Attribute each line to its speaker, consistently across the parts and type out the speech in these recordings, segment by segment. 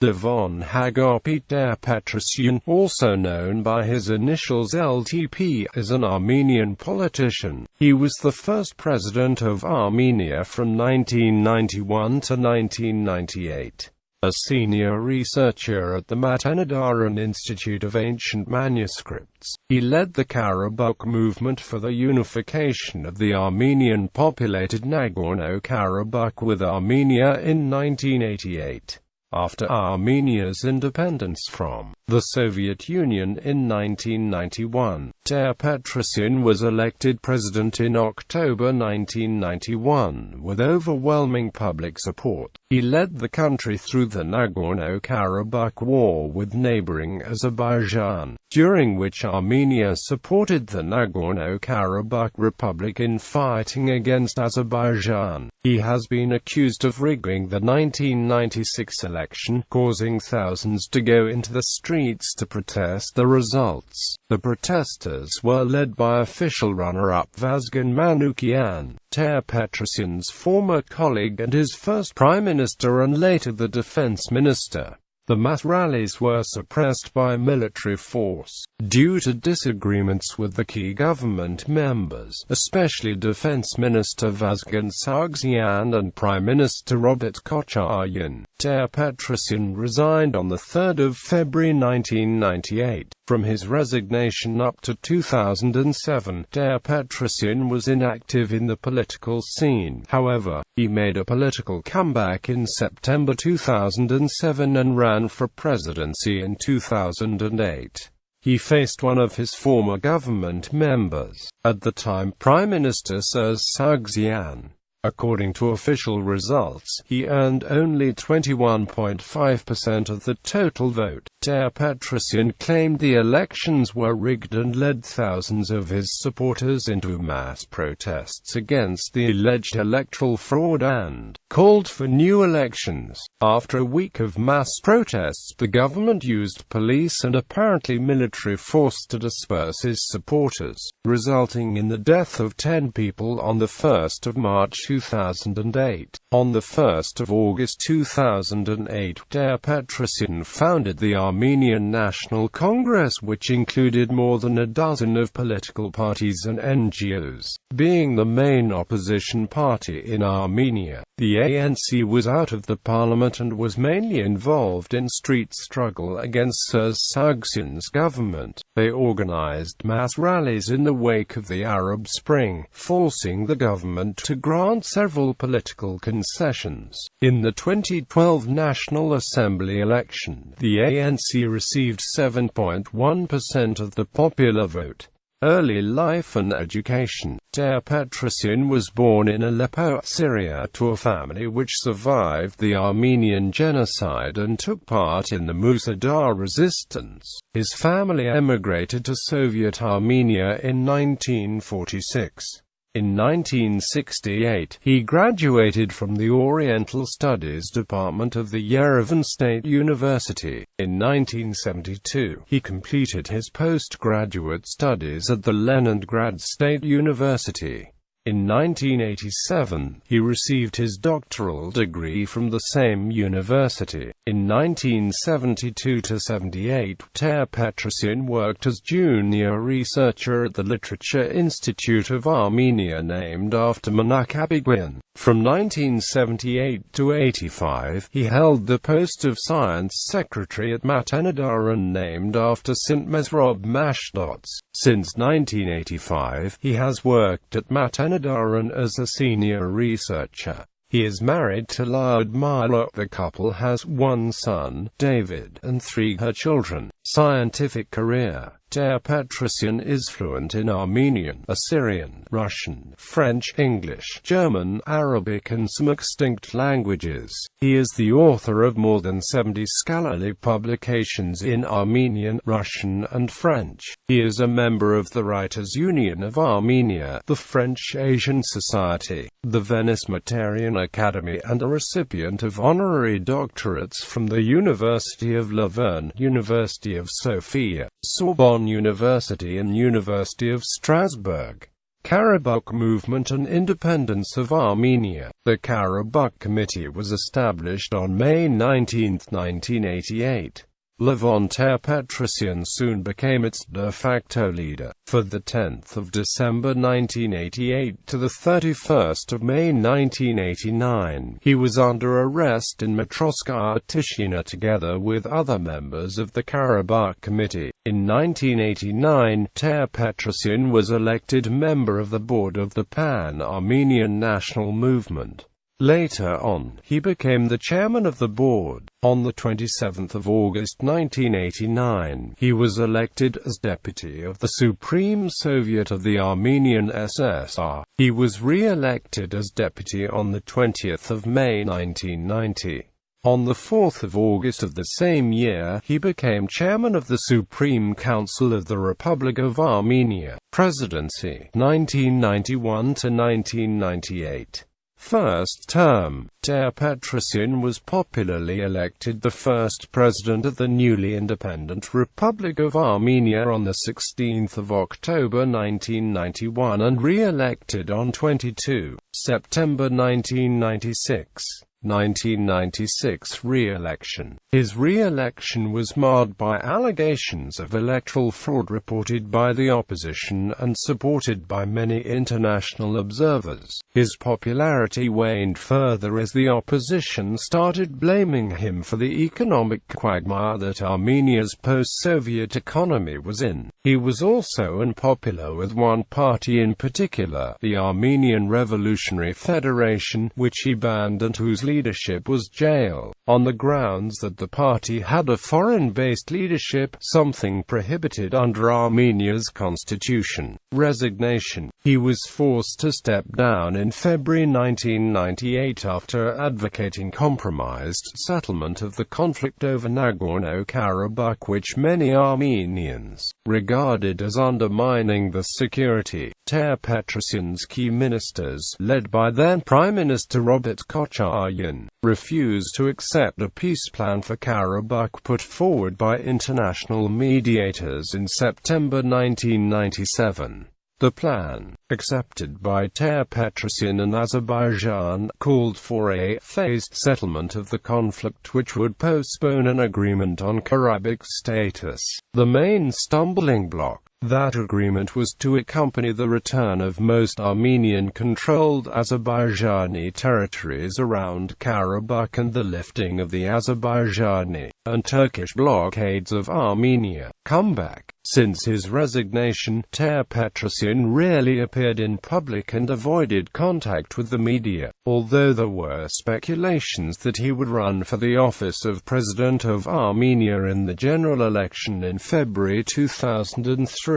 Speaker 1: Levon Ter Petrosyan, also known by his initials LTP, is an Armenian politician. He was the first president of Armenia from 1991 to 1998. A senior researcher at the Matenadaran Institute of Ancient Manuscripts, he led the Karabakh movement for the unification of the Armenian-populated Nagorno-Karabakh with Armenia in 1988. After Armenia's independence from the Soviet Union in 1991, Ter Petrosyan was elected president in October 1991 with overwhelming public support. He led the country through the Nagorno-Karabakh War with neighboring Azerbaijan, during which Armenia supported the Nagorno-Karabakh Republic in fighting against Azerbaijan. He has been accused of rigging the 1996 election, causing thousands to go into the streets to protest the results. The protesters were led by official runner-up Vazgen Manukyan, Ter Petrosyan's former colleague and his first prime minister and later the defense minister. The mass rallies were suppressed by military force, due to disagreements with the key government members, especially Defense Minister Vazgen Sargsyan and Prime Minister Robert Kocharian. Ter Petrosyan resigned on 3 February 1998. From his resignation up to 2007, Ter Petrosyan was inactive in the political scene. However, he made a political comeback in September 2007 and ran for presidency in 2008. He faced one of his former government members, at the time Prime Minister Sargsyan. According to official results, he earned only 21.5% of the total vote. Ter Petrosyan claimed the elections were rigged and led thousands of his supporters into mass protests against the alleged electoral fraud and called for new elections. After a week of mass protests, the government used police and apparently military force to disperse his supporters, resulting in the death of 10 people on 1 March 2008. On 1 August 2008, Ter Petrosyan founded the Armenian National Congress, which included more than a dozen of political parties and NGOs. Being the main opposition party in Armenia, the ANC was out of the parliament and was mainly involved in street struggle against Sargsyan's government. They organized mass rallies in the wake of the Arab Spring, forcing the government to grant several political concessions. In the 2012 National Assembly election, the ANC received 7.1% of the popular vote. Early life and education. Ter Petrosyan was born in Aleppo, Syria, to a family which survived the Armenian genocide and took part in the Musadar resistance. His family emigrated to Soviet Armenia in 1946. In 1968, he graduated from the Oriental Studies Department of the Yerevan State University. In 1972, he completed his postgraduate studies at the Leningrad State University. In 1987, he received his doctoral degree from the same university. In 1972–78, Ter Petrosyan worked as junior researcher at the Literature Institute of Armenia named after Manukabagyan. From 1978 to 85, he held the post of Science Secretary at Matenadaran named after St. Mesrob Mashdots. Since 1985, he has worked at Matenadaran as a senior researcher. He is married to Lyudmila. The couple has one son, David, and 3 children. Scientific career. Ter Petrosyan is fluent in Armenian, Assyrian, Russian, French, English, German, Arabic and some extinct languages. He is the author of more than 70 scholarly publications in Armenian, Russian and French. He is a member of the Writers' Union of Armenia, the French Asian Society, the Venice Materian Academy and a recipient of honorary doctorates from the University of Louvain, University of Sofia, Sorbonne University and University of Strasbourg. Karabakh movement and independence of Armenia. The Karabakh Committee was established on May 19, 1988. Levon Ter Petrosyan soon became its de facto leader. From the 10th of December 1988 to the 31st of May 1989, he was under arrest in Matrosskaya Tishina together with other members of the Karabakh Committee. In 1989, Ter Petrosyan was elected member of the board of the Pan-Armenian National Movement. Later on, he became the chairman of the board. On the 27th of August 1989, he was elected as deputy of the Supreme Soviet of the Armenian SSR. He was re-elected as deputy on the 20th of May 1990. On the 4th of August of the same year, he became chairman of the Supreme Council of the Republic of Armenia. Presidency, 1991 to 1998. First term, Ter Petrosyan was popularly elected the first president of the newly independent Republic of Armenia on 16 October 1991 and re-elected on 22 September 1996. 1996 re-election. His re-election was marred by allegations of electoral fraud reported by the opposition and supported by many international observers. His popularity waned further as the opposition started blaming him for the economic quagmire that Armenia's post-Soviet economy was in. He was also unpopular with one party in particular, the Armenian Revolutionary Federation, which he banned and whose leadership was jailed, on the grounds that the party had a foreign-based leadership, something prohibited under Armenia's constitution. Resignation. He was forced to step down in February 1998 after advocating compromised settlement of the conflict over Nagorno-Karabakh, which many Armenians regarded as undermining the security. Ter Petrosyan's key ministers, led by then Prime Minister Robert Kocharian, refused to accept a peace plan for Karabakh put forward by international mediators in September 1997. The plan, accepted by Ter Petrosyan and Azerbaijan, called for a phased settlement of the conflict which would postpone an agreement on Karabakh status. The main stumbling block. That agreement was to accompany the return of most Armenian-controlled Azerbaijani territories around Karabakh and the lifting of the Azerbaijani and Turkish blockades of Armenia. Comeback. Since his resignation, Ter Petrosyan rarely appeared in public and avoided contact with the media, although there were speculations that he would run for the office of President of Armenia in the general election in February 2003.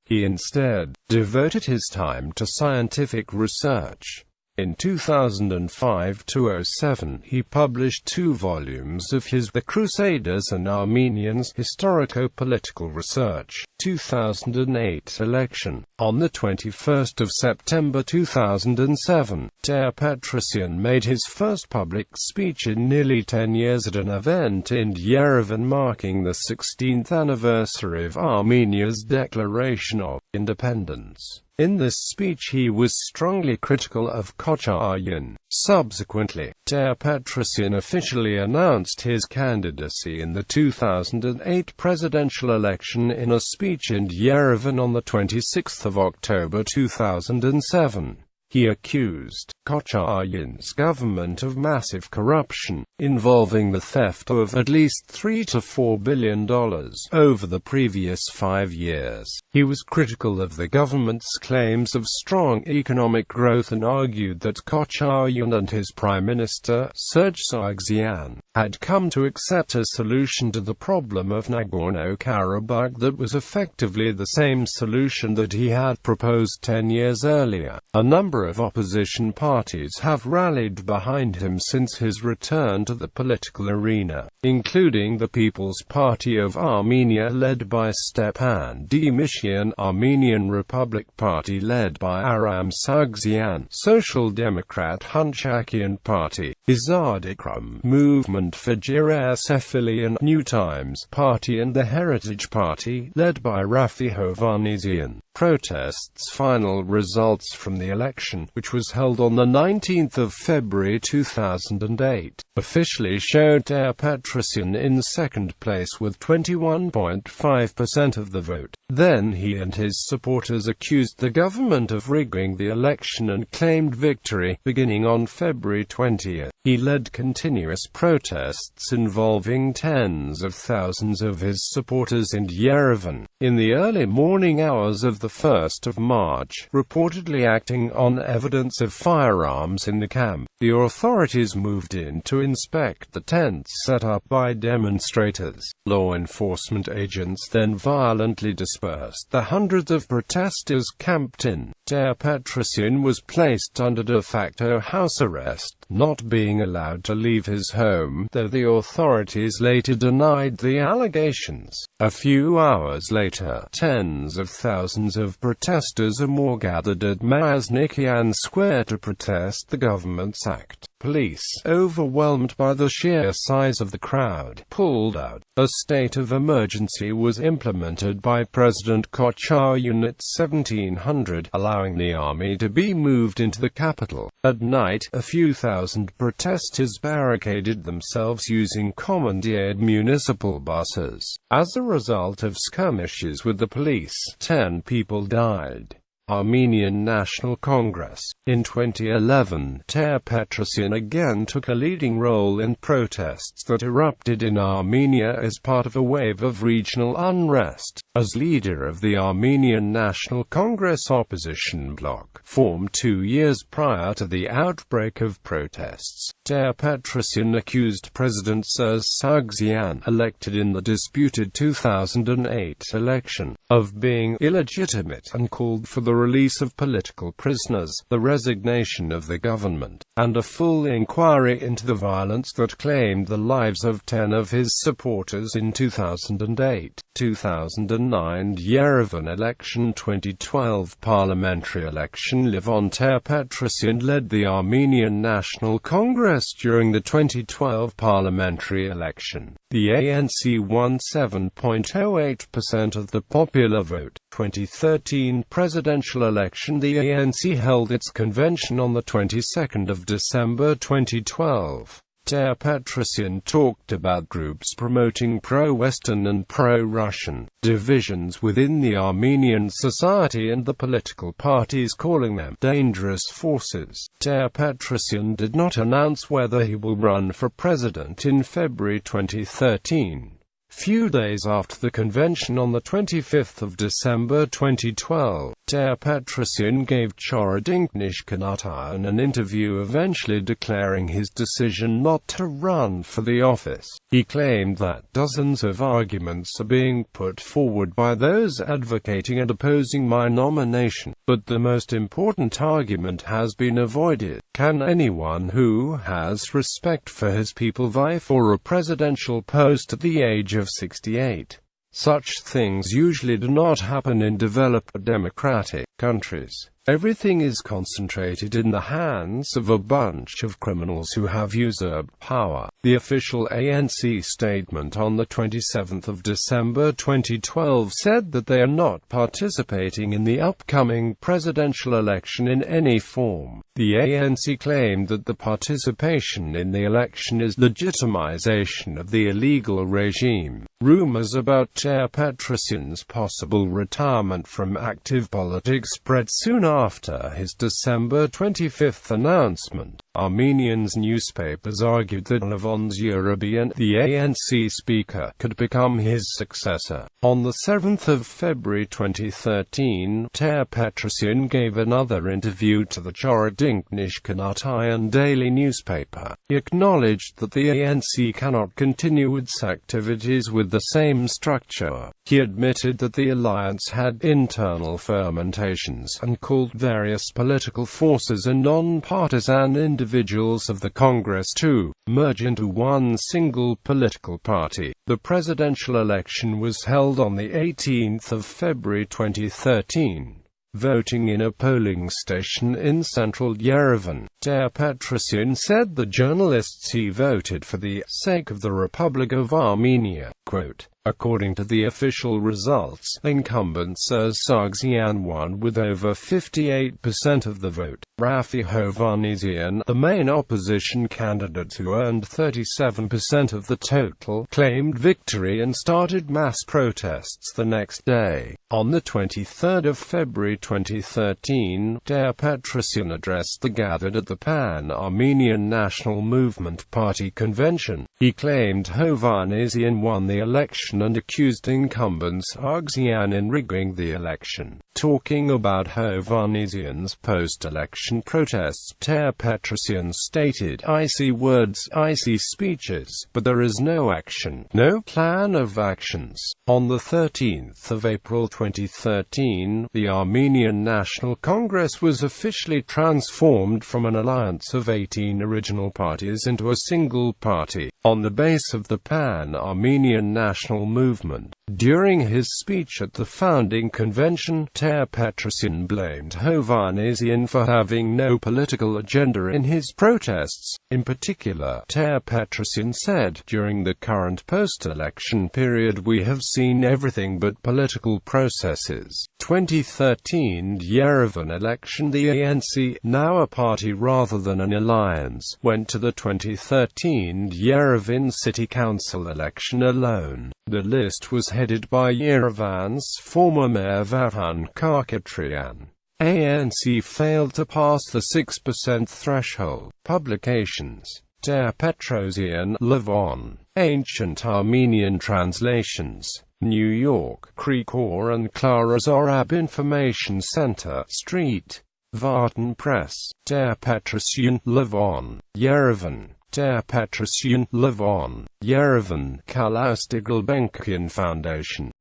Speaker 1: He instead devoted his time to scientific research. In 2005-07, he published 2 volumes of his The Crusaders and Armenians Historico-Political Research. 2008 election. On the 21st of September 2007, Ter Petrosyan made his first public speech in nearly 10 years at an event in Yerevan marking the 16th anniversary of Armenia's declaration of independence. In this speech he was strongly critical of Kocharian. Subsequently, Ter Petrosyan officially announced his candidacy in the 2008 presidential election in a speech in Yerevan on 26 October 2007. He accused Kocharian's government of massive corruption, involving the theft of at least $3 to $4 billion over the previous 5 years. He was critical of the government's claims of strong economic growth and argued that Kocharian and his Prime Minister, Serge Sargsyan, had come to accept a solution to the problem of Nagorno-Karabakh that was effectively the same solution that he had proposed 10 years earlier. A number number of opposition parties have rallied behind him since his return to the political arena, including the People's Party of Armenia led by Stepan Demishyan, Armenian Republic Party led by Aram Sargsyan, Social Democrat Hunchakian Party, Izadikram Movement for Giresephilian New Times Party and the Heritage Party led by Rafi Hovhannisyan. Protests. Final results from the election, which was held on the 19th of February 2008, officially showed Ter Petrosyan in second place with 21.5% of the vote. Then he and his supporters accused the government of rigging the election and claimed victory. Beginning on February 20th, he led continuous protests involving tens of thousands of his supporters in Yerevan. In the early morning hours of the 1st of March, reportedly acting on evidence of firearms in the camp, the authorities moved in to inspect the tents set up by demonstrators. Law enforcement agents then violently dispersed the hundreds of protesters camped in. Ter Petrosyan was placed under de facto house arrest, not being allowed to leave his home, though the authorities later denied the allegations. A few hours later, tens of thousands of protesters are more gathered at Maznikyan Square to protest the government's act. Police, overwhelmed by the sheer size of the crowd, pulled out. A state of emergency was implemented by President Kocharian at 1700, allowing the army to be moved into the capital. At night, a few thousand protesters barricaded themselves using commandeered municipal buses. As a result of skirmishes with the police, 10 people died. Armenian National Congress. In 2011, Ter Petrosyan again took a leading role in protests that erupted in Armenia as part of a wave of regional unrest. As leader of the Armenian National Congress opposition bloc, formed 2 years prior to the outbreak of protests, Ter Petrosyan accused President Sargsyan, elected in the disputed 2008 election, of being illegitimate and called for the release of political prisoners, the resignation of the government, and a full inquiry into the violence that claimed the lives of 10 of his supporters in 2008. 2009 Yerevan election. 2012 parliamentary election. Levon Ter Petrosyan led the Armenian National Congress during the 2012 parliamentary election. The ANC won 7.08% of the popular vote. 2013 presidential election. The ANC held its convention on the 22nd of December 2012. Ter Petrosyan talked about groups promoting pro-Western and pro-Russian divisions within the Armenian society and the political parties, calling them dangerous forces. Ter Petrosyan did not announce whether he will run for president in February 2013. Few days after the convention on the 25th of December 2012, Ter Petrosyan gave Chorodinknish Kanatayan an interview eventually declaring his decision not to run for the office. He claimed that dozens of arguments are being put forward by those advocating and opposing my nomination, but the most important argument has been avoided. Can anyone who has respect for his people vie for a presidential post at the age of 68? Such things usually do not happen in developed democratic countries. Everything is concentrated in the hands of a bunch of criminals who have usurped power. The official ANC statement on the 27th of December 2012 said that they are not participating in the upcoming presidential election in any form. The ANC claimed that the participation in the election is legitimization of the illegal regime. Rumors about Ter Petrosyan's possible retirement from active politics spread soon after his December 25th announcement. Armenians newspapers argued that Levon Ter Petrosyan, the ANC speaker, could become his successor. On the 7th of February 2013, Ter Petrosyan gave another interview to the Chorodinknish Kanatayan daily newspaper. He acknowledged that the ANC cannot continue its activities with the same structure. He admitted that the alliance had internal fermentation politicians and called various political forces and non-partisan individuals of the Congress to merge into one single political party. The presidential election was held on the 18th of February 2013. Voting in a polling station in central Yerevan, Ter Petrosyan said the journalists he voted for the sake of the Republic of Armenia. Quote, according to the official results, incumbent Sargsyan won with over 58% of the vote. Rafi Hovhannisyan, the main opposition candidate who earned 37% of the total, claimed victory and started mass protests the next day. On the 23rd of February 2013, Ter Petrosyan addressed the gathered at the Pan-Armenian National Movement Party convention. He claimed Hovhannisyan won the election and accused incumbent Sargsyan in rigging the election. Talking about Hovhannisyan's post-election protests, Ter Petrosyan stated, "I see words, I see speeches, but there is no action, no plan of actions." On the 13th of April 2013, the Armenian National Congress was officially transformed from an alliance of 18 original parties into a single party, on the base of the Pan-Armenian National Movement. During his speech at the founding convention, Ter Petrosyan blamed Hovhannisyan for having no political agenda in his protests. In particular, Ter Petrosyan said, during the current post-election period we have seen everything but political processes. 2013 Yerevan election. The ANC, now a party rather than an alliance, went to the 2013 Yerevan City Council election alone. The list was headed by Yerevan's former mayor Levon Ter Petrosyan. ANC failed to pass the 6% threshold. Publications: Ter Petrosyan, Levon. Ancient Armenian Translations. New York, Krikor and Clara's Arab Information Center, St. Vartan Press. Ter Petrosyan, Levon. Yerevan. Ter Petrosyan, Levon. Yerevan, Kaloustigal Benkian Foundation.